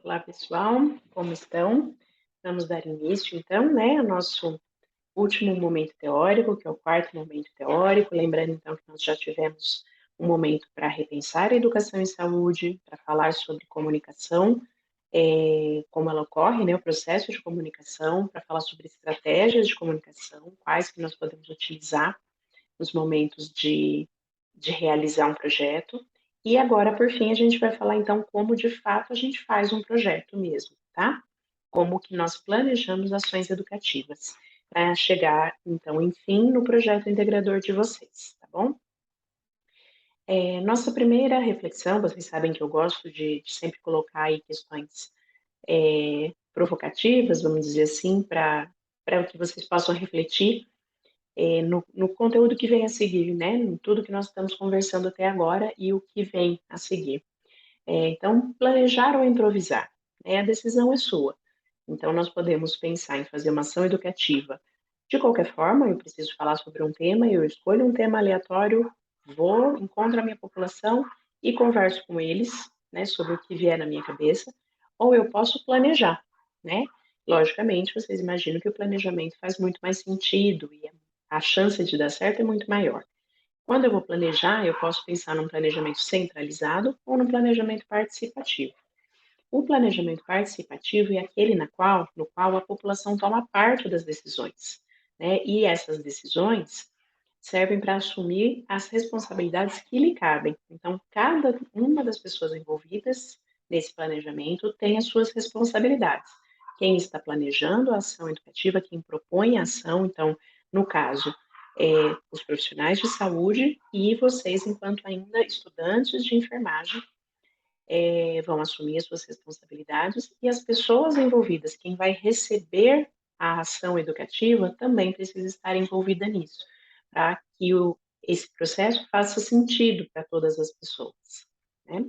Olá, pessoal, como estão? Vamos dar início, então, né, ao nosso último momento teórico, que é o quarto momento teórico. Lembrando, então, que nós já tivemos um momento para repensar a educação em saúde, para falar sobre comunicação, como ela ocorre, né, o processo de comunicação, para falar sobre estratégias de comunicação, quais que nós podemos utilizar nos momentos de realizar um projeto. E agora, por fim, a gente vai falar então como de fato a gente faz um projeto mesmo, tá? Como que nós planejamos ações educativas para chegar, então, enfim, no projeto integrador de vocês, tá bom? Nossa primeira reflexão, vocês sabem que eu gosto de sempre colocar aí questões provocativas, vamos dizer assim, para que vocês possam refletir no conteúdo que vem a seguir, né? Em tudo que nós estamos conversando até agora e o que vem a seguir. Então, planejar ou improvisar, né? A decisão é sua. Então, nós podemos pensar em fazer uma ação educativa de qualquer forma. Eu preciso falar sobre um tema, eu escolho um tema aleatório, vou, encontro a minha população e converso com eles, né, sobre o que vier na minha cabeça, ou eu posso planejar, né? Logicamente, vocês imaginam que o planejamento faz muito mais sentido e a chance de dar certo é muito maior. Quando eu vou planejar, eu posso pensar num planejamento centralizado ou num planejamento participativo. O planejamento participativo é aquele no qual a população toma parte das decisões, né? E essas decisões servem para assumir as responsabilidades que lhe cabem. Então, cada uma das pessoas envolvidas nesse planejamento tem as suas responsabilidades. Quem está planejando a ação educativa, quem propõe a ação, então, no caso, os profissionais de saúde e vocês, enquanto ainda estudantes de enfermagem, vão assumir as suas responsabilidades e as pessoas envolvidas, quem vai receber a ação educativa, também precisa estar envolvida nisso, para que esse processo faça sentido para todas as pessoas, né?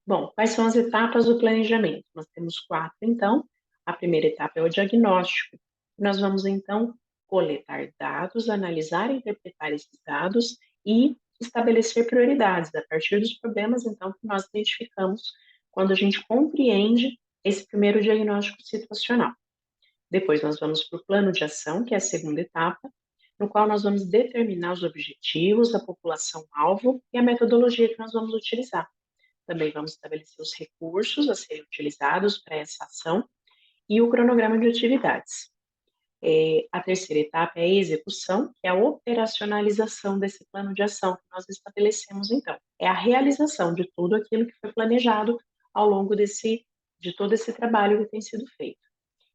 Bom, quais são as etapas do planejamento? Nós temos quatro, então. A primeira etapa é o diagnóstico. Nós vamos, então, coletar dados, analisar e interpretar esses dados e estabelecer prioridades a partir dos problemas, então, que nós identificamos quando a gente compreende esse primeiro diagnóstico situacional. Depois, nós vamos para o plano de ação, que é a segunda etapa, no qual nós vamos determinar os objetivos, a população-alvo e a metodologia que nós vamos utilizar. Também vamos estabelecer os recursos a serem utilizados para essa ação e o cronograma de atividades. A terceira etapa é a execução, que é a operacionalização desse plano de ação que nós estabelecemos, então. É a realização de tudo aquilo que foi planejado ao longo de todo esse trabalho que tem sido feito.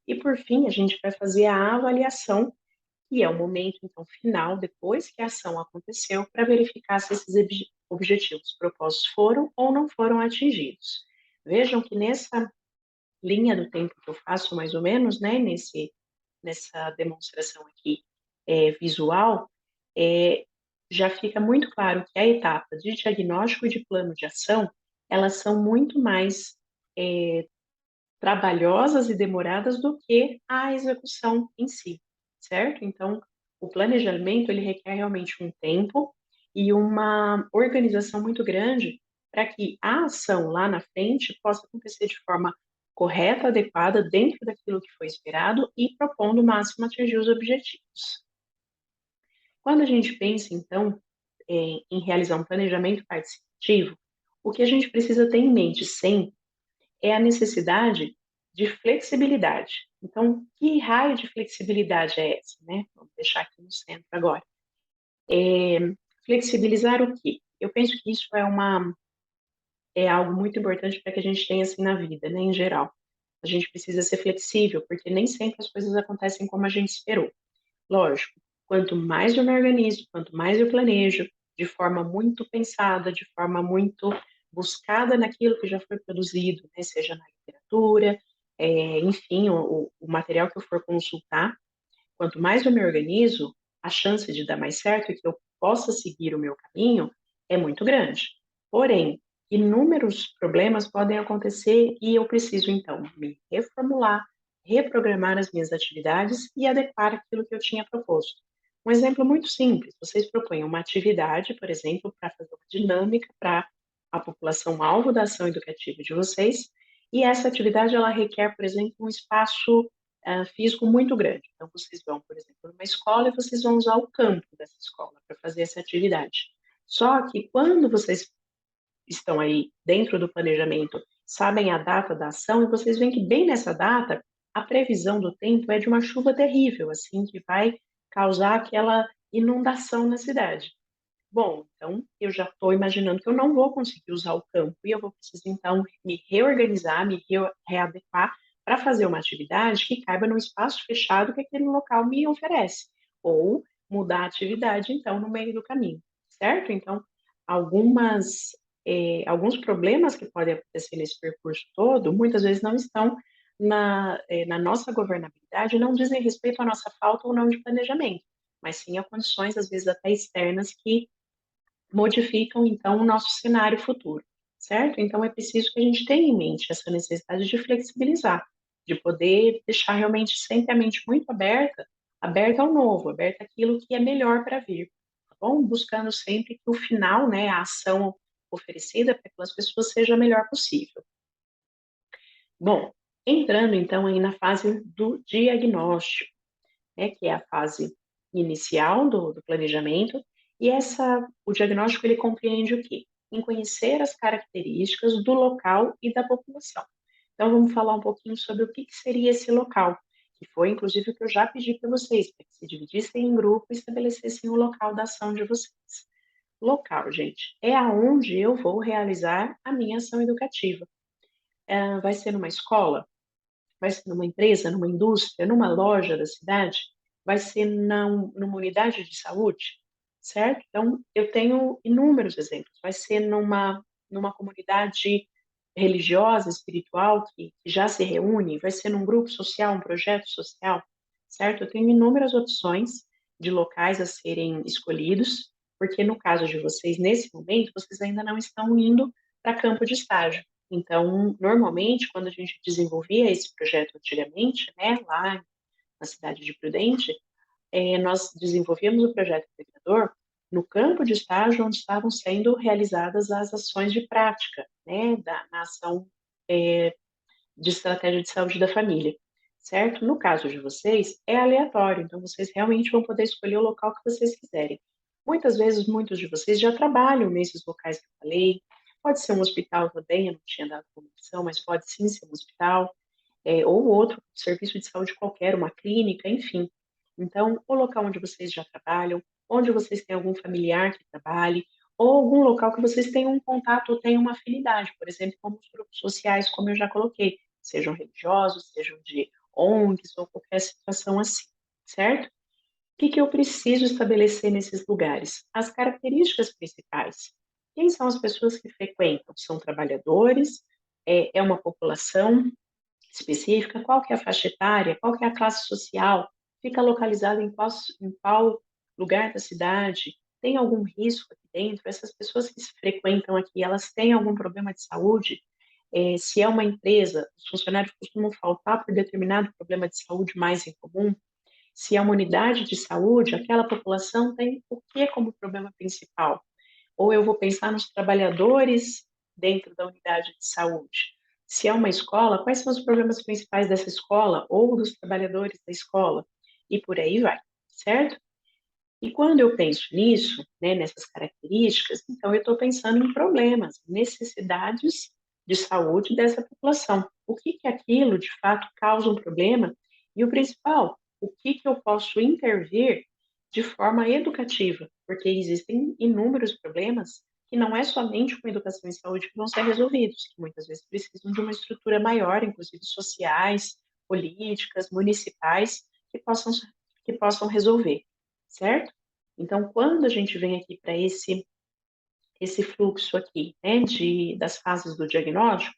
E, por fim, a gente vai fazer a avaliação, que é o momento, então, final, depois que a ação aconteceu, para verificar se esses objetivos propostos foram ou não foram atingidos. Vejam que nessa linha do tempo que eu faço, mais ou menos, né, nessa demonstração aqui visual, é, já fica muito claro que a etapa de diagnóstico e de plano de ação, elas são muito mais trabalhosas e demoradas do que a execução em si, certo? Então, o planejamento ele requer realmente um tempo e uma organização muito grande para que a ação lá na frente possa acontecer de forma correta, adequada, dentro daquilo que foi esperado e propondo o máximo atingir os objetivos. Quando a gente pensa, então, em realizar um planejamento participativo, o que a gente precisa ter em mente sempre é a necessidade de flexibilidade. Então, que raio de flexibilidade é essa, né? Vamos deixar aqui no centro agora. Flexibilizar o quê? Eu penso que isso é algo muito importante para que a gente tenha assim na vida, né, em geral. A gente precisa ser flexível, porque nem sempre as coisas acontecem como a gente esperou. Lógico, quanto mais eu me organizo, quanto mais eu planejo, de forma muito pensada, de forma muito buscada naquilo que já foi produzido, né, seja na literatura, enfim, o material que eu for consultar, quanto mais eu me organizo, a chance de dar mais certo e que eu possa seguir o meu caminho é muito grande. Porém, inúmeros problemas podem acontecer e eu preciso, então, me reformular, reprogramar as minhas atividades e adequar aquilo que eu tinha proposto. Um exemplo muito simples: vocês propõem uma atividade, por exemplo, para fazer uma dinâmica para a população-alvo da ação educativa de vocês, E essa atividade, ela requer, por exemplo, um espaço físico muito grande. Então, vocês vão, por exemplo, numa escola e vocês vão usar o campo dessa escola para fazer essa atividade. Só que quando vocês estão aí dentro do planejamento, sabem a data da ação, e vocês veem que bem nessa data, a previsão do tempo é de uma chuva terrível, assim, que vai causar aquela inundação na cidade. Bom, então eu já estou imaginando que eu não vou conseguir usar o campo e eu vou precisar então me reorganizar, readequar para fazer uma atividade que caiba no espaço fechado que aquele local me oferece, ou mudar a atividade então no meio do caminho, certo? Então, alguns problemas que podem acontecer nesse percurso todo, muitas vezes não estão na nossa governabilidade, não dizem respeito à nossa falta ou não de planejamento, mas sim a condições, às vezes até externas, que modificam então o nosso cenário futuro, certo? Então é preciso que a gente tenha em mente essa necessidade de flexibilizar, de poder deixar realmente sempre a mente muito aberta, aberta ao novo, aberta àquilo que é melhor para vir, tá bom? Buscando sempre que o final, né, a ação oferecida para aquelas pessoas seja a melhor possível. Bom, entrando então aí na fase do diagnóstico, né, que é a fase inicial do planejamento, e o diagnóstico ele compreende o quê? Em conhecer as características do local e da população. Então vamos falar um pouquinho sobre o que seria esse local, que foi inclusive o que eu já pedi para vocês, para que se dividissem em grupo e estabelecessem o local da ação de vocês. Local, gente, é aonde eu vou realizar a minha ação educativa. Vai ser numa escola? Vai ser numa empresa, numa indústria, numa loja da cidade? Vai ser numa unidade de saúde? Certo? Então, eu tenho inúmeros exemplos. Vai ser numa comunidade religiosa, espiritual, que já se reúne? Vai ser num grupo social, um projeto social? Certo? Eu tenho inúmeras opções de locais a serem escolhidos, porque no caso de vocês, nesse momento, vocês ainda não estão indo para campo de estágio. Então, normalmente, quando a gente desenvolvia esse projeto antigamente, né, lá na cidade de Prudente, nós desenvolvíamos o projeto integrador no campo de estágio onde estavam sendo realizadas as ações de prática, né, na ação de estratégia de saúde da família, certo? No caso de vocês, é aleatório, então vocês realmente vão poder escolher o local que vocês quiserem. Muitas vezes, muitos de vocês já trabalham nesses locais que eu falei, pode ser um hospital também, eu não tinha dado como opção, mas pode sim ser um hospital, ou outro serviço de saúde qualquer, uma clínica, enfim. Então, o local onde vocês já trabalham, onde vocês têm algum familiar que trabalhe, ou algum local que vocês tenham um contato ou tenham uma afinidade, por exemplo, como os grupos sociais, como eu já coloquei, sejam religiosos, sejam de ONGs ou qualquer situação assim, certo? O que eu preciso estabelecer nesses lugares? As características principais. Quem são as pessoas que frequentam? São trabalhadores? É uma população específica? Qual que é a faixa etária? Qual que é a classe social? Fica localizado em qual lugar da cidade? Tem algum risco aqui dentro? Essas pessoas que se frequentam aqui, elas têm algum problema de saúde? Se é uma empresa, os funcionários costumam faltar por determinado problema de saúde mais em comum? Se é uma unidade de saúde, aquela população tem o que como problema principal? Ou eu vou pensar nos trabalhadores dentro da unidade de saúde? Se é uma escola, quais são os problemas principais dessa escola ou dos trabalhadores da escola? E por aí vai, certo? E quando eu penso nisso, né, nessas características, então eu estou pensando em problemas, necessidades de saúde dessa população. O que aquilo de fato causa um problema? E o principal, o que eu posso intervir de forma educativa? Porque existem inúmeros problemas que não é somente com educação e saúde que vão ser resolvidos, que muitas vezes precisam de uma estrutura maior, inclusive sociais, políticas, municipais, que possam resolver, certo? Então, quando a gente vem aqui para esse fluxo aqui, né, das fases do diagnóstico,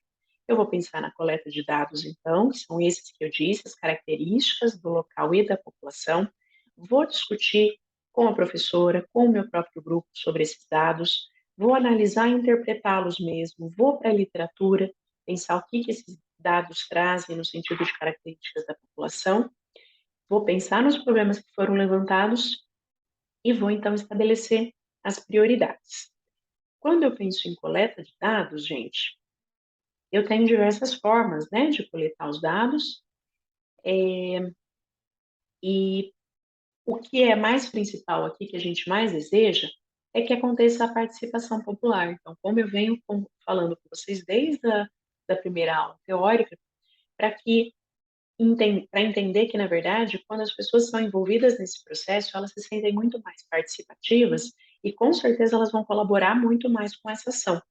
eu vou pensar na coleta de dados, então, que são esses que eu disse, as características do local e da população. Vou discutir com a professora, com o meu próprio grupo sobre esses dados, vou analisar e interpretá-los mesmo, vou para a literatura, pensar o que esses dados trazem no sentido de características da população, vou pensar nos problemas que foram levantados e vou então estabelecer as prioridades. Quando eu penso em coleta de dados, gente, Eu tenho diversas formas, né, de coletar os dados, e o que é mais principal aqui, que a gente mais deseja, é que aconteça a participação popular. Então, como eu venho falando com vocês desde da primeira aula teórica, para que para entender que, na verdade, quando as pessoas são envolvidas nesse processo, elas se sentem muito mais participativas e, com certeza, elas vão colaborar muito mais com essa ação,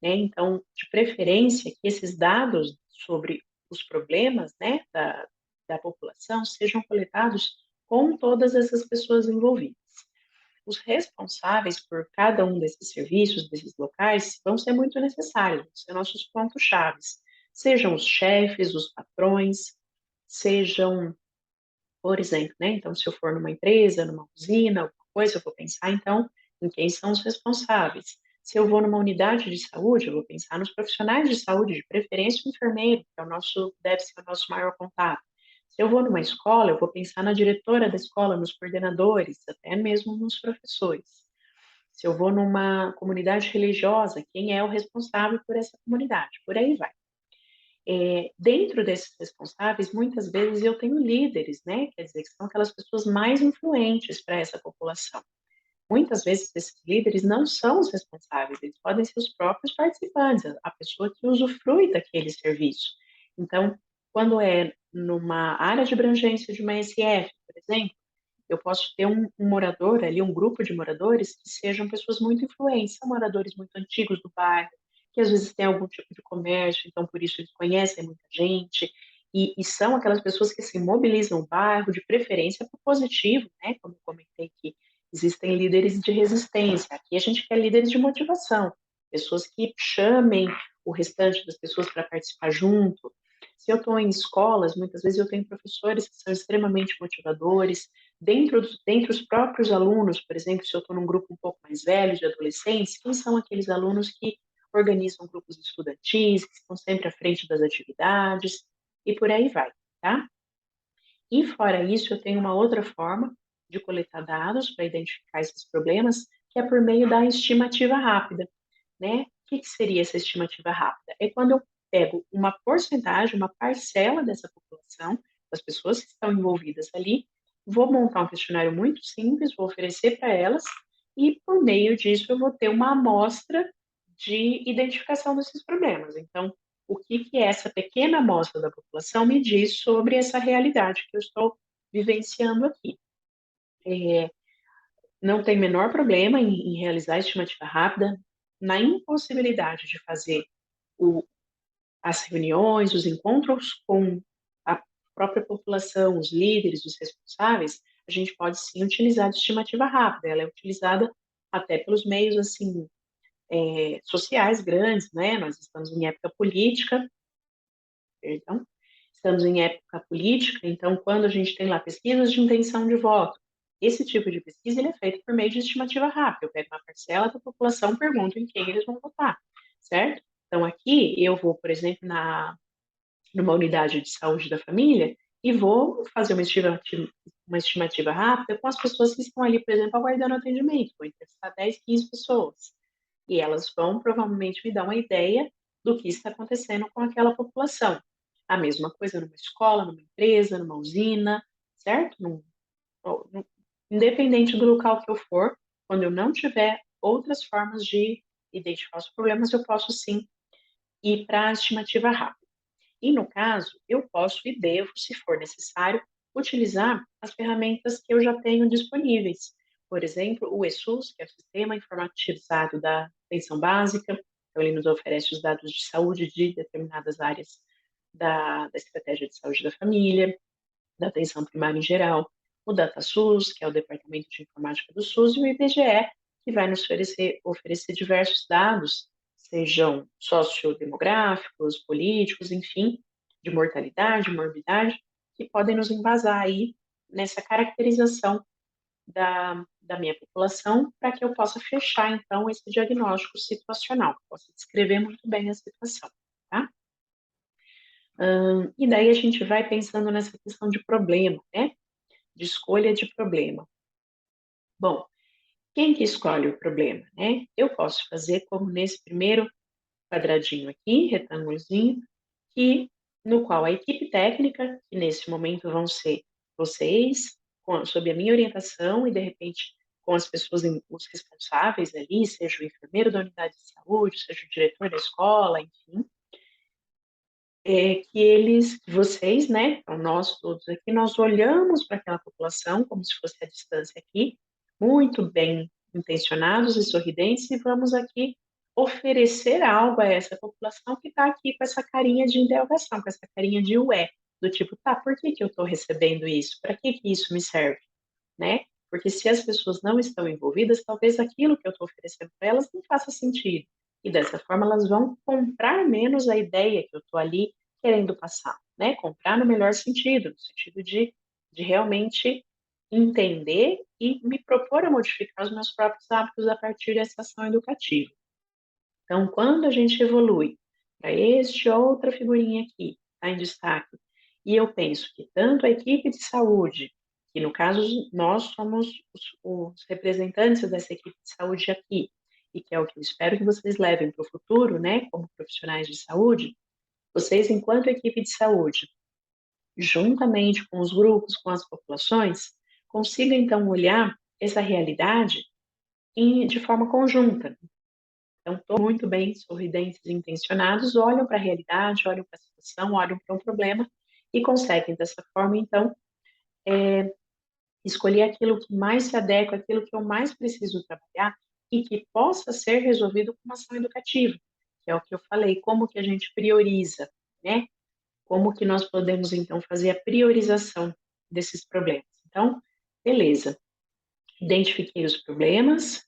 né? Então, de preferência, que esses dados sobre os problemas, né, da população sejam coletados com todas essas pessoas envolvidas. Os responsáveis por cada um desses serviços, desses locais, vão ser muito necessários, vão ser nossos pontos-chaves. Sejam os chefes, os patrões, sejam, por exemplo, né? Então, se eu for numa empresa, numa usina, alguma coisa, eu vou pensar, então, em quem são os responsáveis. Se eu vou numa unidade de saúde, eu vou pensar nos profissionais de saúde, de preferência o enfermeiro, que é o nosso, deve ser o nosso maior contato. Se eu vou numa escola, eu vou pensar na diretora da escola, nos coordenadores, até mesmo nos professores. Se eu vou numa comunidade religiosa, quem é o responsável por essa comunidade? Por aí vai. Dentro desses responsáveis, muitas vezes eu tenho líderes, né? Quer dizer, que são aquelas pessoas mais influentes para essa população. Muitas vezes esses líderes não são os responsáveis, eles podem ser os próprios participantes, a pessoa que usufrui daquele serviço. Então, quando é numa área de abrangência de uma SF, por exemplo, eu posso ter um morador ali, um grupo de moradores que sejam pessoas muito influentes, são moradores muito antigos do bairro, que às vezes têm algum tipo de comércio, então por isso eles conhecem muita gente, e são aquelas pessoas que se mobilizam o bairro, de preferência para o positivo, né? Como eu comentei que existem líderes de resistência, aqui a gente quer líderes de motivação, pessoas que chamem o restante das pessoas para participar junto. Se eu estou em escolas, muitas vezes eu tenho professores que são extremamente motivadores, dentre os próprios alunos, por exemplo, se eu estou num grupo um pouco mais velho, de adolescentes, quem são aqueles alunos que organizam grupos estudantis, que estão sempre à frente das atividades, e por aí vai, tá? E fora isso, eu tenho uma outra forma de coletar dados para identificar esses problemas, que é por meio da estimativa rápida, né? O que seria essa estimativa rápida? É quando eu pego uma porcentagem, uma parcela dessa população, das pessoas que estão envolvidas ali, vou montar um questionário muito simples, vou oferecer para elas, e por meio disso eu vou ter uma amostra de identificação desses problemas. Então, o que essa pequena amostra da população me diz sobre essa realidade que eu estou vivenciando aqui? É, não tem menor problema em realizar a estimativa rápida, na impossibilidade de fazer o, as reuniões, os encontros com a própria população, os líderes, os responsáveis, a gente pode sim utilizar a estimativa rápida. Ela é utilizada até pelos meios assim sociais grandes, né? Nós estamos em época política, perdão, estamos em época política, então quando a gente tem lá pesquisas de intenção de voto, esse tipo de pesquisa ele é feito por meio de estimativa rápida. Eu pego uma parcela da população, pergunto em quem eles vão votar, certo? Então aqui eu vou, por exemplo, numa unidade de saúde da família e vou fazer uma estimativa rápida com as pessoas que estão ali, por exemplo, aguardando atendimento. Vou entrevistar 10, 15 pessoas. E elas vão provavelmente me dar uma ideia do que está acontecendo com aquela população. A mesma coisa numa escola, numa empresa, numa usina, certo? Independente do local que eu for, quando eu não tiver outras formas de identificar os problemas, eu posso sim ir para a estimativa rápida. E no caso, eu posso e devo, se for necessário, utilizar as ferramentas que eu já tenho disponíveis. Por exemplo, o ESUS, que é o Sistema Informatizado da Atenção Básica, então ele nos oferece os dados de saúde de determinadas áreas da estratégia de saúde da família, da atenção primária em geral, o DataSUS, que é o Departamento de Informática do SUS, e o IBGE, que vai nos oferecer diversos dados, sejam sociodemográficos, políticos, enfim, de mortalidade, morbidade, que podem nos embasar aí nessa caracterização da minha população para que eu possa fechar, então, esse diagnóstico situacional, possa descrever muito bem a situação, tá? E daí a gente vai pensando nessa questão de problema, né? De escolha de problema. Bom, quem que escolhe o problema, né? Eu posso fazer como nesse primeiro quadradinho aqui, retângulozinho, que no qual a equipe técnica, que nesse momento vão ser vocês, sob a minha orientação e de repente com as pessoas, os responsáveis ali, seja o enfermeiro da unidade de saúde, seja o diretor da escola, enfim, que eles, vocês, né, então nós todos aqui, nós olhamos para aquela população como se fosse a distância aqui, muito bem intencionados e sorridentes, e vamos aqui oferecer algo a essa população que está aqui com essa carinha de interrogação, com essa carinha de ué, do tipo, tá, por que que eu estou recebendo isso? Para que que isso me serve? Né? Porque se as pessoas não estão envolvidas, talvez aquilo que eu estou oferecendo para elas não faça sentido. E dessa forma elas vão comprar menos a ideia que eu estou ali querendo passar, né? Comprar no melhor sentido, no sentido de realmente entender e me propor a modificar os meus próprios hábitos a partir dessa ação educativa. Então, quando a gente evolui para este outra figurinha aqui, está em destaque, e eu penso que tanto a equipe de saúde, que no caso nós somos os representantes dessa equipe de saúde aqui, e que é o que eu espero que vocês levem para o futuro, né, como profissionais de saúde, vocês, enquanto equipe de saúde, juntamente com os grupos, com as populações, consigam então olhar essa realidade de forma conjunta. Então, todos muito bem sorridentes e intencionados olham para a realidade, olham para a situação, olham para um problema e conseguem, dessa forma, então, escolher aquilo que mais se adequa, aquilo que eu mais preciso trabalhar e que possa ser resolvido com uma ação educativa, que é o que eu falei, como que a gente prioriza, né? Como que nós podemos, então, fazer a priorização desses problemas. Então, beleza, identifiquei os problemas,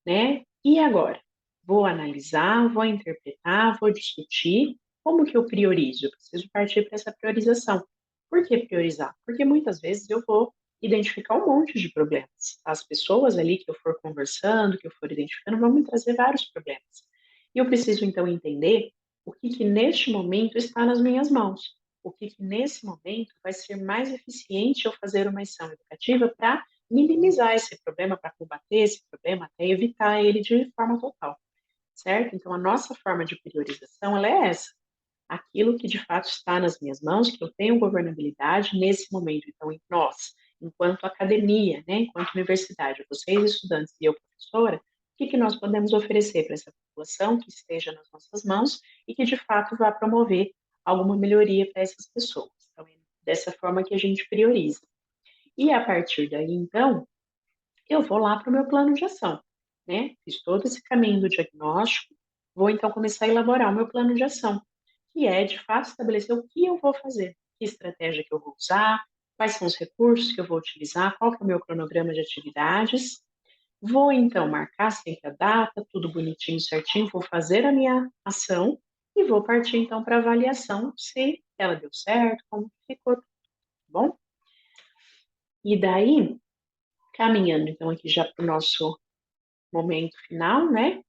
né? E agora? Vou analisar, vou interpretar, vou discutir. Como que eu priorizo? Eu preciso partir para essa priorização. Por que priorizar? Porque muitas vezes eu vou identificar um monte de problemas. As pessoas ali que eu for conversando, que eu for identificando, vão me trazer vários problemas. E eu preciso então entender o que que neste momento está nas minhas mãos. O que que nesse momento vai ser mais eficiente eu fazer uma ação educativa para minimizar esse problema, para combater esse problema, até evitar ele de forma total, certo? Então, a nossa forma de priorização, ela é essa. Aquilo que de fato está nas minhas mãos, que eu tenho governabilidade nesse momento. Então, nós, enquanto academia, né, enquanto universidade, vocês estudantes e eu professora, o que que nós podemos oferecer para essa população que esteja nas nossas mãos e que de fato vá promover alguma melhoria para essas pessoas. Então, é dessa forma que a gente prioriza. E a partir daí, então, eu vou lá para o meu plano de ação, né? Fiz todo esse caminho do diagnóstico, vou então começar a elaborar o meu plano de ação, que é, de fato, estabelecer o que eu vou fazer, que estratégia que eu vou usar, quais são os recursos que eu vou utilizar, qual que é o meu cronograma de atividades. Vou então marcar sempre a data, tudo bonitinho, certinho, vou fazer a minha ação e vou partir então para a avaliação se ela deu certo, como ficou, tá bom? E daí, caminhando então aqui já para o nosso momento final, né?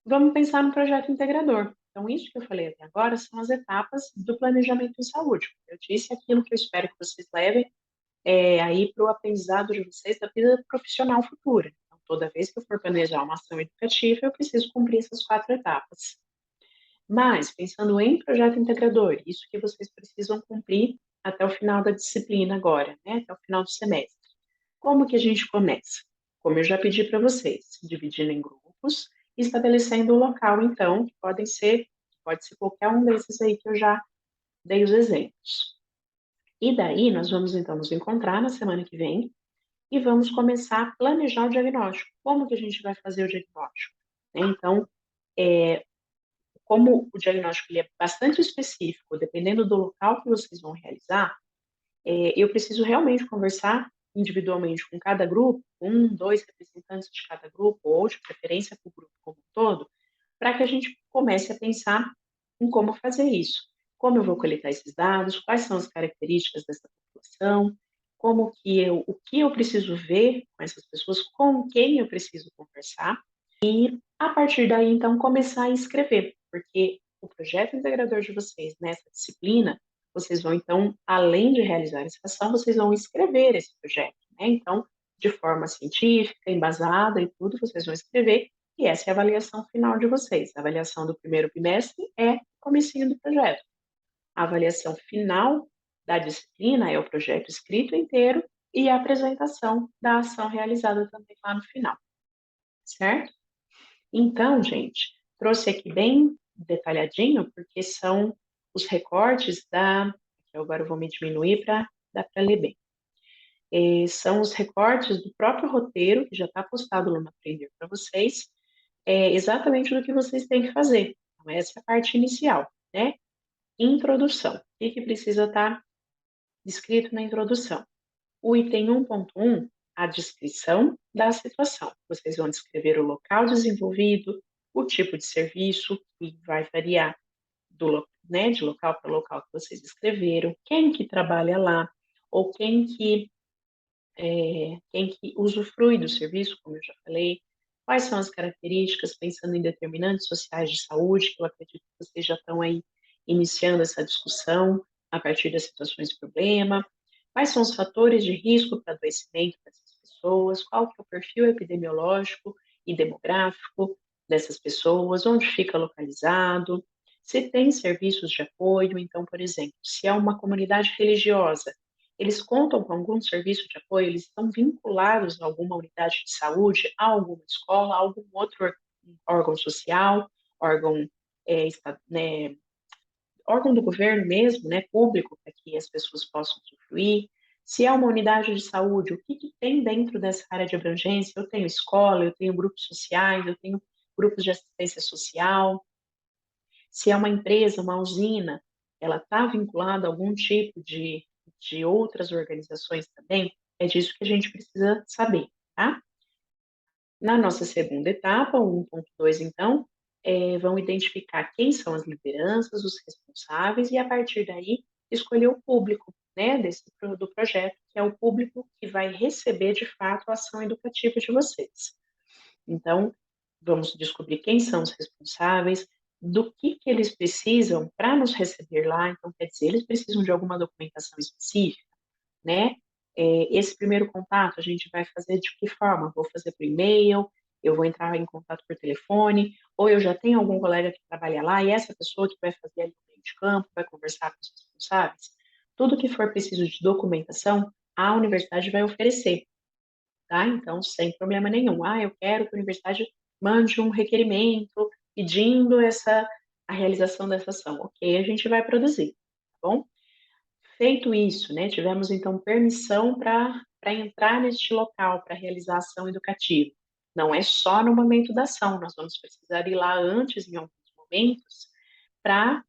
Vamos pensar no projeto integrador. Então, isso que eu falei até agora são as etapas do planejamento em saúde. Eu disse aquilo que eu espero que vocês levem aí para o aprendizado de vocês da vida profissional futura. Então, toda vez que eu for planejar uma ação educativa, eu preciso cumprir essas 4 etapas. Mas, pensando em projeto integrador, isso que vocês precisam cumprir até o final da disciplina agora, né? Até o final do semestre. Como que a gente começa? Como eu já pedi para vocês, dividindo em grupos e estabelecendo o local, então, que pode ser qualquer um desses aí que eu já dei os exemplos. E daí nós vamos então nos encontrar na semana que vem e vamos começar a planejar o diagnóstico. Como que a gente vai fazer o diagnóstico? Né? Então, como o diagnóstico ele é bastante específico, dependendo do local que vocês vão realizar, eu preciso realmente conversar individualmente com cada grupo, um, dois representantes de cada grupo, ou de preferência com o grupo como um todo, para que a gente comece a pensar em como fazer isso. Como eu vou coletar esses dados, quais são as características dessa população, o que eu preciso ver com essas pessoas, com quem eu preciso conversar, a partir daí, então, começar a escrever, porque o projeto integrador de vocês nessa disciplina, vocês vão, então, além de realizar essa ação, vocês vão escrever esse projeto, né? Então, de forma científica, embasada e tudo, vocês vão escrever e essa é a avaliação final de vocês. A avaliação do primeiro bimestre é o comecinho do projeto. A avaliação final da disciplina é o projeto escrito inteiro e a apresentação da ação realizada também lá no final, certo? Então, gente, trouxe aqui bem detalhadinho, porque são os recortes da. Agora eu vou me diminuir para dar para ler bem. São os recortes do próprio roteiro, que já está postado lá no Aprender para vocês, exatamente do que vocês têm que fazer. Então, essa é a parte inicial, né? Introdução. O que precisa estar descrito na introdução? O item 1.1, a descrição da situação. Vocês vão descrever o local desenvolvido, o tipo de serviço, que vai variar de local para local que vocês escreveram, quem que trabalha lá, ou quem que usufrui do serviço, como eu já falei, quais são as características, pensando em determinantes sociais de saúde, que eu acredito que vocês já estão aí iniciando essa discussão a partir das situações de problema, quais são os fatores de risco para adoecimento dessas pessoas, qual que é o perfil epidemiológico e demográfico dessas pessoas, onde fica localizado, se tem serviços de apoio, então, por exemplo, se é uma comunidade religiosa, eles contam com algum serviço de apoio, eles estão vinculados a alguma unidade de saúde, a alguma escola, a algum outro órgão social, órgão, né, órgão do governo mesmo, né, público, para que as pessoas possam usufruir. Se é uma unidade de saúde, o que tem dentro dessa área de abrangência? Eu tenho escola, eu tenho grupos sociais, eu tenho grupos de assistência social. Se é uma empresa, uma usina, ela está vinculada a algum tipo de outras organizações também, é disso que a gente precisa saber, tá? Na nossa segunda etapa, o 1.2, então, vão identificar quem são as lideranças, os responsáveis, e a partir daí escolher o público, né, do projeto, que é o público que vai receber de fato a ação educativa de vocês. Então, vamos descobrir quem são os responsáveis, do que eles precisam para nos receber lá. Então, quer dizer, eles precisam de alguma documentação específica, né? Esse primeiro contato a gente vai fazer de que forma? Vou fazer por e-mail, eu vou entrar em contato por telefone, ou eu já tenho algum colega que trabalha lá e essa pessoa que vai fazer ali no meio de campo, vai conversar com os responsáveis. Tudo que for preciso de documentação, a universidade vai oferecer, tá? Então, sem problema nenhum. Ah, eu quero que a universidade mande um requerimento pedindo a realização dessa ação. Ok, a gente vai produzir, tá bom? Feito isso, né, tivemos então permissão para entrar neste local, para realizar a ação educativa. Não é só no momento da ação, nós vamos precisar ir lá antes, em alguns momentos, para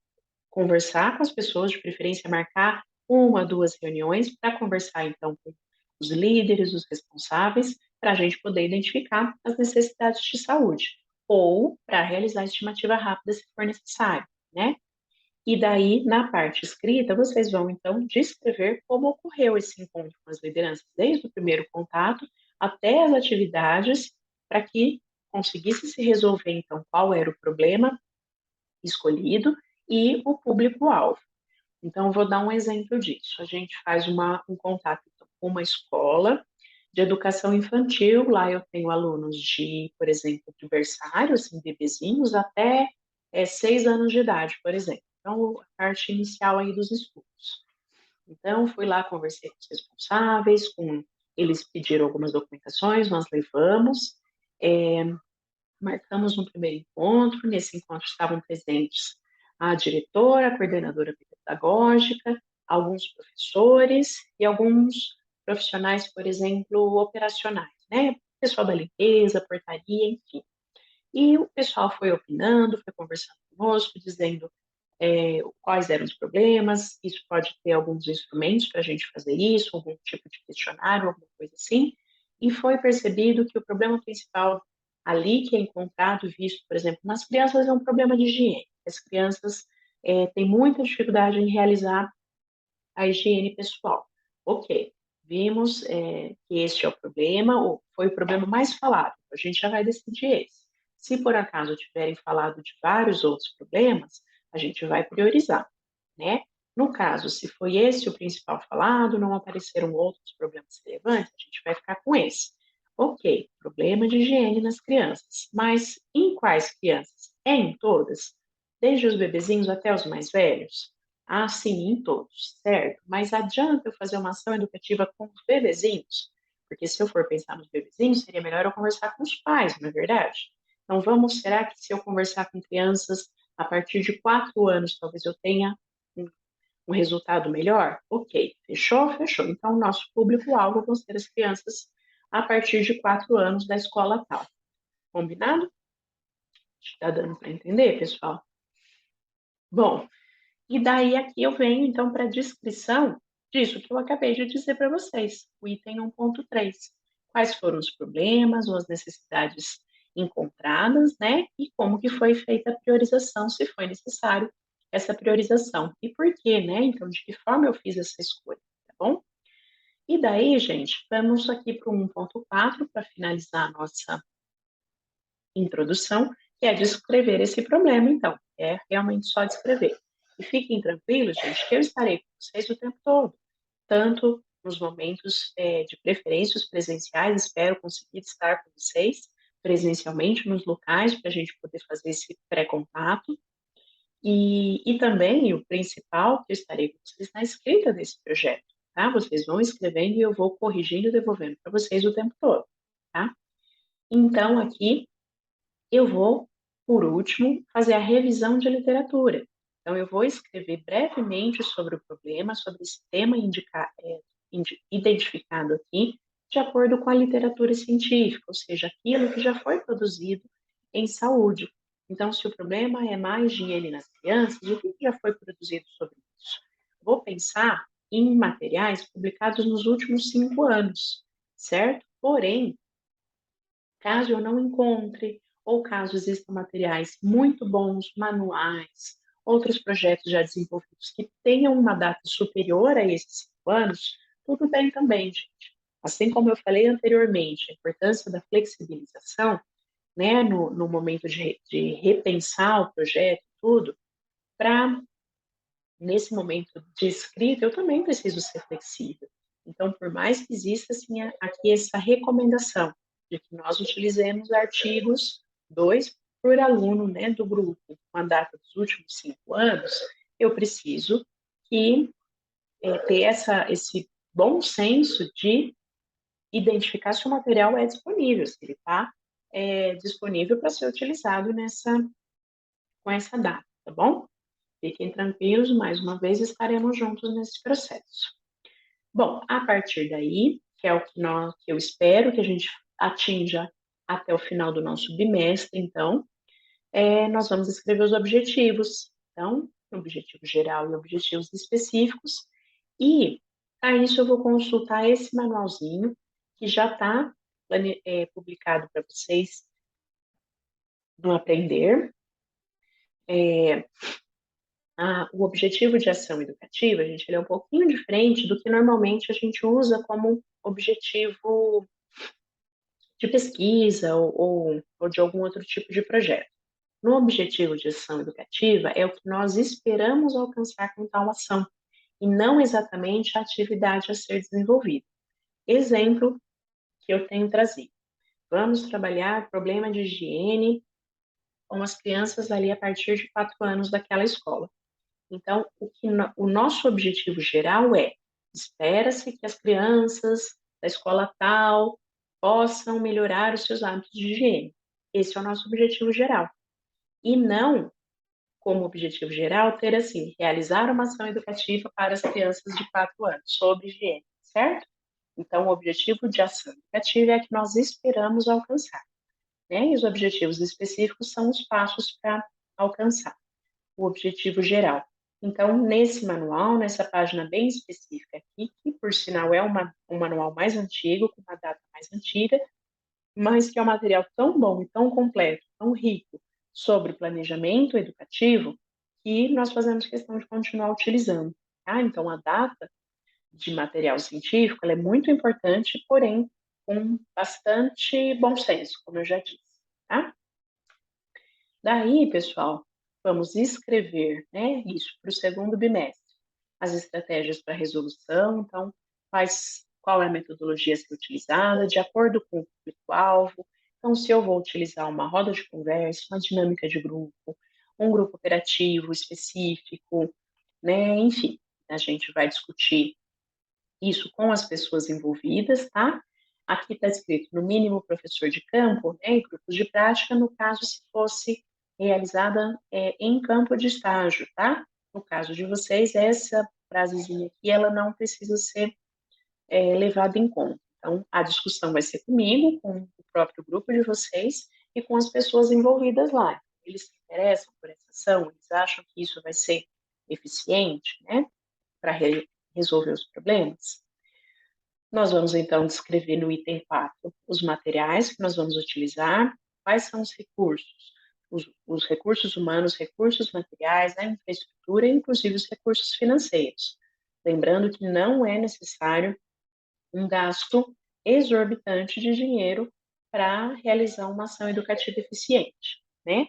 conversar com as pessoas, de preferência marcar uma, duas reuniões para conversar então com os líderes, os responsáveis, para a gente poder identificar as necessidades de saúde, ou para realizar a estimativa rápida se for necessário, né? E daí, na parte escrita, vocês vão então descrever como ocorreu esse encontro com as lideranças, desde o primeiro contato até as atividades, para que conseguisse se resolver então qual era o problema escolhido e o público-alvo. Então, eu vou dar um exemplo disso. A gente faz um contato então, com uma escola de educação infantil. Lá eu tenho alunos de, por exemplo, de berçário, assim, bebezinhos, até 6 anos de idade, por exemplo. Então, a parte inicial aí dos estudos. Então, fui lá, conversei com os responsáveis, eles pediram algumas documentações, nós levamos, é, marcamos um primeiro encontro. Nesse encontro estavam presentes a diretora, a coordenadora pedagógica, alguns professores e alguns profissionais, por exemplo, operacionais, né? Pessoal da limpeza, portaria, enfim. E o pessoal foi opinando, foi conversando conosco, dizendo quais eram os problemas, isso pode ter alguns instrumentos para a gente fazer isso, algum tipo de questionário, alguma coisa assim, e foi percebido que o problema principal ali que é encontrado, visto, por exemplo, nas crianças, é um problema de higiene. As crianças têm muita dificuldade em realizar a higiene pessoal. Ok, vimos que este é o problema, ou foi o problema mais falado, a gente já vai decidir esse. Se por acaso tiverem falado de vários outros problemas, a gente vai priorizar, né? No caso, se foi esse o principal falado, não apareceram outros problemas relevantes, a gente vai ficar com esse. Ok, problema de higiene nas crianças. Mas em quais crianças? É em todas? Desde os bebezinhos até os mais velhos? Ah, sim, em todos, certo? Mas adianta eu fazer uma ação educativa com os bebezinhos? Porque se eu for pensar nos bebezinhos, seria melhor eu conversar com os pais, não é verdade? Então vamos, será que se eu conversar com crianças a partir de 4 anos, talvez eu tenha um, um resultado melhor? Ok, fechou? Fechou. Então, o nosso público-alvo vão ser as crianças a partir de 4 anos da escola tal. Combinado? Está dando para entender, pessoal? Bom, e daí aqui eu venho então para a descrição disso que eu acabei de dizer para vocês, o item 1.3. Quais foram os problemas ou as necessidades encontradas, né? E como que foi feita a priorização, se foi necessário essa priorização. E por quê, né? Então, de que forma eu fiz essa escolha, tá bom? E daí, gente, vamos aqui para o 1.4 para finalizar a nossa introdução, que é descrever esse problema, então. É realmente só descrever. E fiquem tranquilos, gente, que eu estarei com vocês o tempo todo, tanto nos momentos de preferência, os presenciais, espero conseguir estar com vocês presencialmente nos locais para a gente poder fazer esse pré-contato. E também, o principal, que eu estarei com vocês na escrita desse projeto, tá? Vocês vão escrevendo e eu vou corrigindo e devolvendo para vocês o tempo todo, tá? Então, aqui, eu vou, por último, fazer a revisão de literatura. Então, eu vou escrever brevemente sobre o problema, sobre esse tema identificado aqui, de acordo com a literatura científica, ou seja, aquilo que já foi produzido em saúde. Então, se o problema é má higiene nas crianças, o que já foi produzido sobre isso? Vou pensar em materiais publicados nos últimos 5 anos, certo? Porém, caso eu não encontre, ou caso existam materiais muito bons, manuais, outros projetos já desenvolvidos que tenham uma data superior a esses 5 anos, tudo bem também, gente. Assim como eu falei anteriormente, a importância da flexibilização, né, no momento de repensar o projeto, tudo, para nesse momento de escrita, eu também preciso ser flexível. Então, por mais que exista assim, aqui essa recomendação de que nós utilizemos artigos 2 por aluno, né, do grupo, com a data dos últimos 5 anos, eu preciso que ter esse bom senso de identificar se o material é disponível, se ele está disponível para ser utilizado com essa data, tá bom? Fiquem tranquilos, mais uma vez estaremos juntos nesse processo. Bom, a partir daí, que é o que eu espero que a gente atinja até o final do nosso bimestre, então, nós vamos escrever os objetivos. Então, objetivo geral e objetivos específicos. E, para isso, eu vou consultar esse manualzinho, que já está publicado para vocês no Aprender. O objetivo de ação educativa, gente, ele é um pouquinho diferente do que normalmente a gente usa como objetivo de pesquisa ou de algum outro tipo de projeto. No objetivo de ação educativa, é o que nós esperamos alcançar com tal ação, e não exatamente a atividade a ser desenvolvida. Exemplo que eu tenho trazido. Vamos trabalhar problema de higiene com as crianças ali a partir de 4 anos daquela escola. Então, o nosso objetivo geral é: espera-se que as crianças da escola tal possam melhorar os seus hábitos de higiene. Esse é o nosso objetivo geral. E não, como objetivo geral, ter assim, realizar uma ação educativa para as crianças de 4 anos sobre higiene, certo? Então, o objetivo de ação educativa é que nós esperamos alcançar, né? E os objetivos específicos são os passos para alcançar o objetivo geral. Então, nesse manual, nessa página bem específica aqui, que por sinal é um manual mais antigo, com uma data mais antiga, mas que é um material tão bom e tão completo, tão rico sobre planejamento educativo, que nós fazemos questão de continuar utilizando. Tá? Então, a data de material científico ela é muito importante, porém com bastante bom senso, como eu já disse. Tá? Daí, pessoal, vamos escrever, né, isso para o segundo bimestre. As estratégias para resolução, então, qual é a metodologia a ser utilizada, de acordo com o público-alvo. Então, se eu vou utilizar uma roda de conversa, uma dinâmica de grupo, um grupo operativo específico, né? Enfim, a gente vai discutir isso com as pessoas envolvidas, tá? Aqui está escrito, no mínimo, professor de campo, né, e grupos de prática, no caso, se fosse realizada em campo de estágio, tá? No caso de vocês, essa frasezinha aqui, ela não precisa ser levada em conta. Então, a discussão vai ser comigo, com o próprio grupo de vocês e com as pessoas envolvidas lá. Eles se interessam por essa ação, eles acham que isso vai ser eficiente, né, para resolver os problemas. Nós vamos então descrever no item 4 os materiais que nós vamos utilizar, quais são os recursos, os recursos humanos, recursos materiais, a infraestrutura, inclusive os recursos financeiros. Lembrando que não é necessário um gasto exorbitante de dinheiro para realizar uma ação educativa eficiente, né?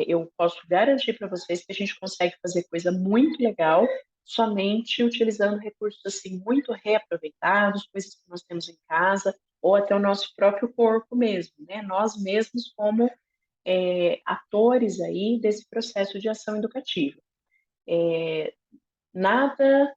Eu posso garantir para vocês que a gente consegue fazer coisa muito legal somente utilizando recursos assim muito reaproveitados, coisas que nós temos em casa ou até o nosso próprio corpo mesmo, né? Nós mesmos como atores aí desse processo de ação educativa. Nada,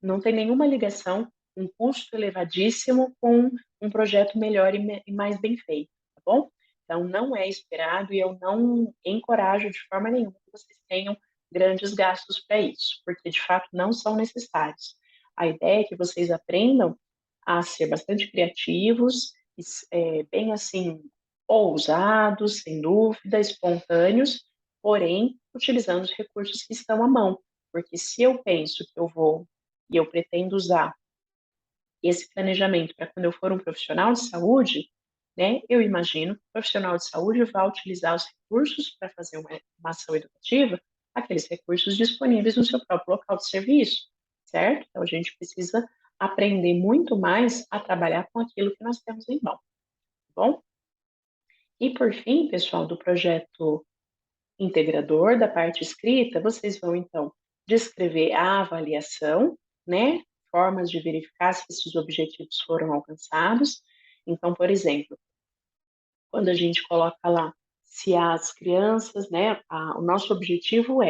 não tem nenhuma ligação, um custo elevadíssimo com um projeto melhor e mais bem feito, tá bom? Então, não é esperado e eu não encorajo de forma nenhuma que vocês tenham grandes gastos para isso, porque de fato não são necessários. A ideia é que vocês aprendam a ser bastante criativos, bem assim, ousados, sem dúvida, espontâneos, porém, utilizando os recursos que estão à mão. Porque se eu penso que eu vou e eu pretendo usar esse planejamento para quando eu for um profissional de saúde, né, eu imagino que o profissional de saúde vai utilizar os recursos para fazer uma ação educativa, aqueles recursos disponíveis no seu próprio local de serviço, certo? Então a gente precisa aprender muito mais a trabalhar com aquilo que nós temos em mão, tá bom? E por fim, pessoal, do projeto integrador, da parte escrita, vocês vão então descrever a avaliação, né? Formas de verificar se esses objetivos foram alcançados. Então, por exemplo, quando a gente coloca lá se as crianças, né? O nosso objetivo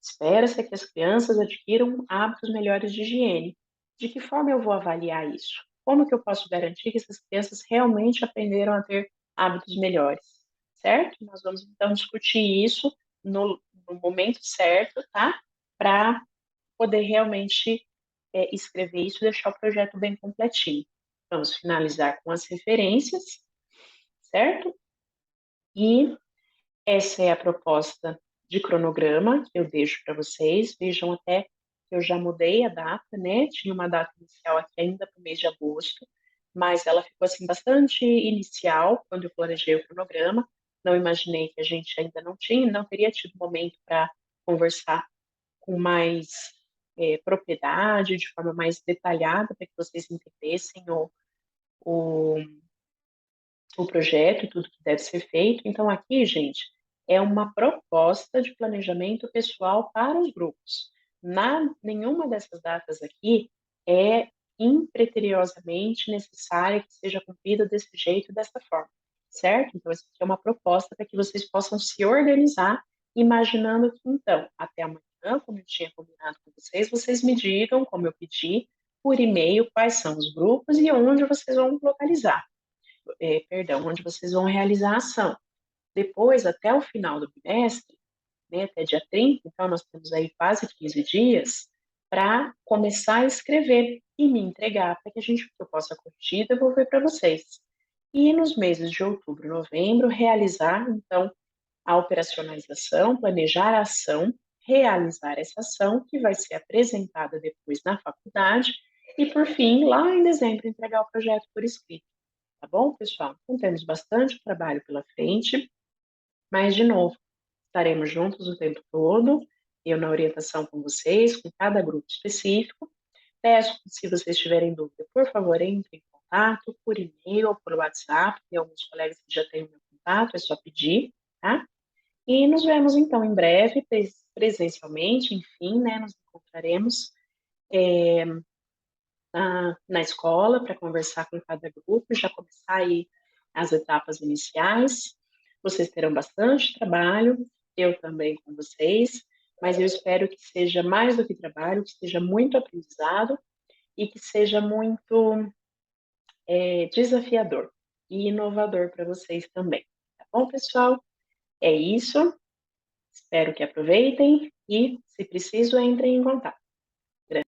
espera-se que as crianças adquiram hábitos melhores de higiene. De que forma eu vou avaliar isso? Como que eu posso garantir que essas crianças realmente aprenderam a ter hábitos melhores? Certo? Nós vamos então discutir isso no momento certo, tá? Para poder realmente escrever isso e deixar o projeto bem completinho. Vamos finalizar com as referências, certo? E essa é a proposta de cronograma que eu deixo para vocês. Vejam até que eu já mudei a data, né? Tinha uma data inicial aqui ainda para o mês de agosto, mas ela ficou assim bastante inicial quando eu planejei o cronograma. Não imaginei que a gente ainda não teria tido momento para conversar com mais propriedade, de forma mais detalhada, para que vocês entendessem o, o projeto e tudo que deve ser feito. Então, aqui, gente, é uma proposta de planejamento pessoal para os grupos. Nenhuma dessas datas aqui é imperiosamente necessária que seja cumprida desse jeito, dessa forma, certo? Então, essa aqui é uma proposta para que vocês possam se organizar, imaginando que, então, até amanhã, como eu tinha combinado com vocês, vocês me digam, como eu pedi, por e-mail, quais são os grupos e onde vocês vão localizar onde vocês vão realizar a ação. Depois, até o final do bimestre, né, até dia 30, então nós temos aí quase 15 dias para começar a escrever e me entregar para que eu possa corrigir e devolver para vocês. E nos meses de outubro e novembro, realizar, então, a operacionalização, planejar a ação, realizar essa ação, que vai ser apresentada depois na faculdade, e, por fim, lá em dezembro, entregar o projeto por escrito. Tá bom, pessoal? Então, temos bastante trabalho pela frente, mas, de novo, estaremos juntos o tempo todo, eu na orientação com vocês, com cada grupo específico. Peço que, se vocês tiverem dúvida, por favor, entrem em contato por e-mail ou por WhatsApp. Tem alguns colegas que já têm o meu contato, é só pedir, tá? E nos vemos, então, em breve, presencialmente, enfim, né? Nos encontraremos na escola para conversar com cada grupo, já começar aí as etapas iniciais. Vocês terão bastante trabalho, eu também com vocês, mas eu espero que seja mais do que trabalho, que seja muito aprendizado e que seja muito desafiador e inovador para vocês também. Tá bom, pessoal? É isso. Espero que aproveitem e, se preciso, entrem em contato.